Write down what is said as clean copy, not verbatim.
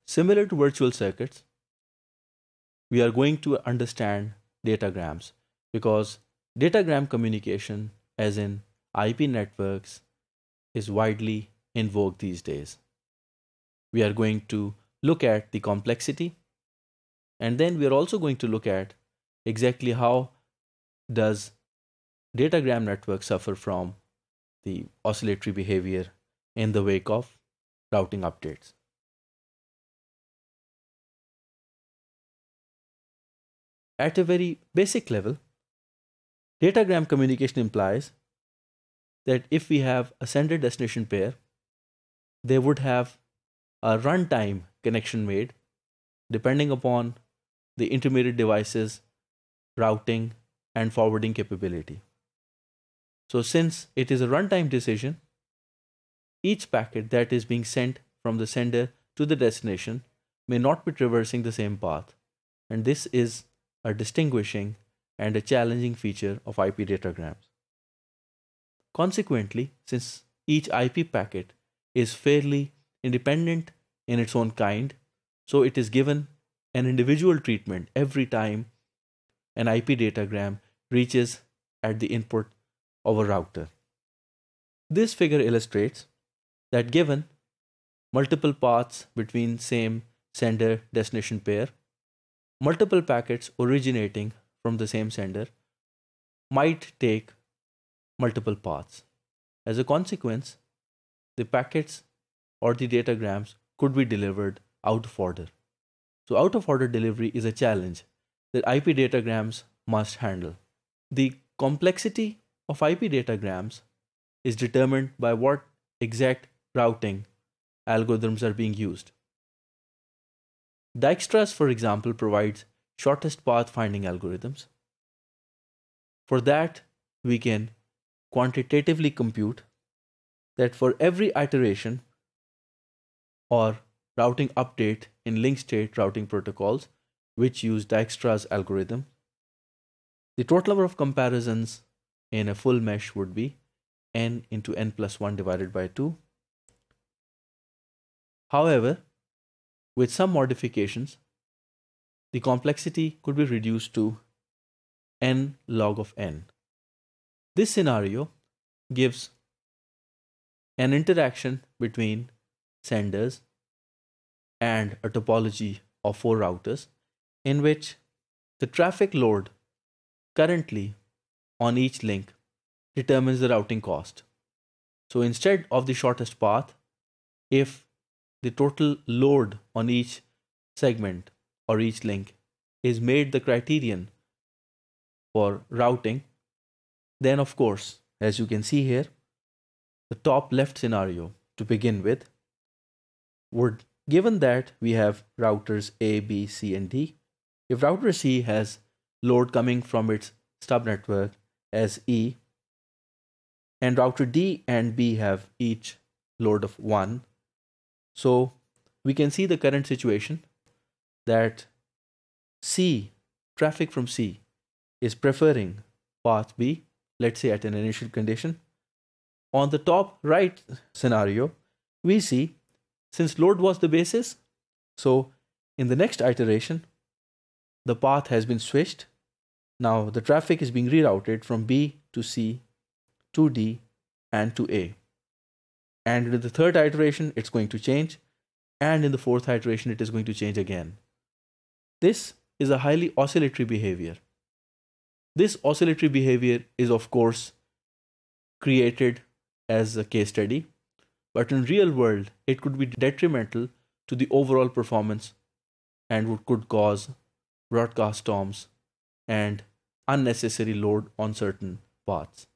Similar to virtual circuits, we are going to understand datagrams because datagram communication, as in IP networks, is widely in vogue these days. We are going to look at the complexity, and then we are also going to look at exactly how does datagram network suffer from the oscillatory behavior in the wake of routing updates. At a very basic level, datagram communication implies that if we have a sender destination pair, they would have a runtime connection made depending upon the intermediate device's routing and forwarding capability. So since it is a runtime decision, each packet that is being sent from the sender to the destination may not be traversing the same path, and this is a distinguishing and a challenging feature of IP datagrams. Consequently, since each IP packet is fairly independent in its own kind, so it is given an individual treatment every time an IP datagram reaches at the input of a router. This figure illustrates that given multiple paths between same sender destination pair, multiple packets originating from the same sender might take multiple paths. As a consequence, the packets or the datagrams could be delivered out of order. So out of order delivery is a challenge that IP datagrams must handle. The complexity of IP datagrams is determined by what exact routing algorithms are being used. Dijkstra's, for example, provides shortest path finding algorithms. For that, we can quantitatively compute that for every iteration or routing update in linked state routing protocols which use Dijkstra's algorithm, the total number of comparisons in a full mesh would be n into n plus 1 divided by 2. However, with some modifications, the complexity could be reduced to n log of n. This scenario gives an interaction between senders and a topology of 4 routers in which the traffic load currently on each link determines the routing cost. So instead of the shortest path, if the total load on each segment or each link is made the criterion for routing, then of course, as you can see here, the top left scenario to begin with would, given that we have routers A, B, C, and D, if router C has load coming from its stub network as E, and router D and B have each load of 1, so we can see the current situation that C, traffic from C, is preferring path B, let's say at an initial condition. On the top right scenario, we see since load was the basis, so in the next iteration, the path has been switched. Now the traffic is being rerouted from B to C to D and to A. And in the third iteration, it's going to change. And in the fourth iteration, it is going to change again. This is a highly oscillatory behavior. This oscillatory behavior is, of course, created as a case study, but in real world, it could be detrimental to the overall performance and could cause broadcast storms and unnecessary load on certain paths.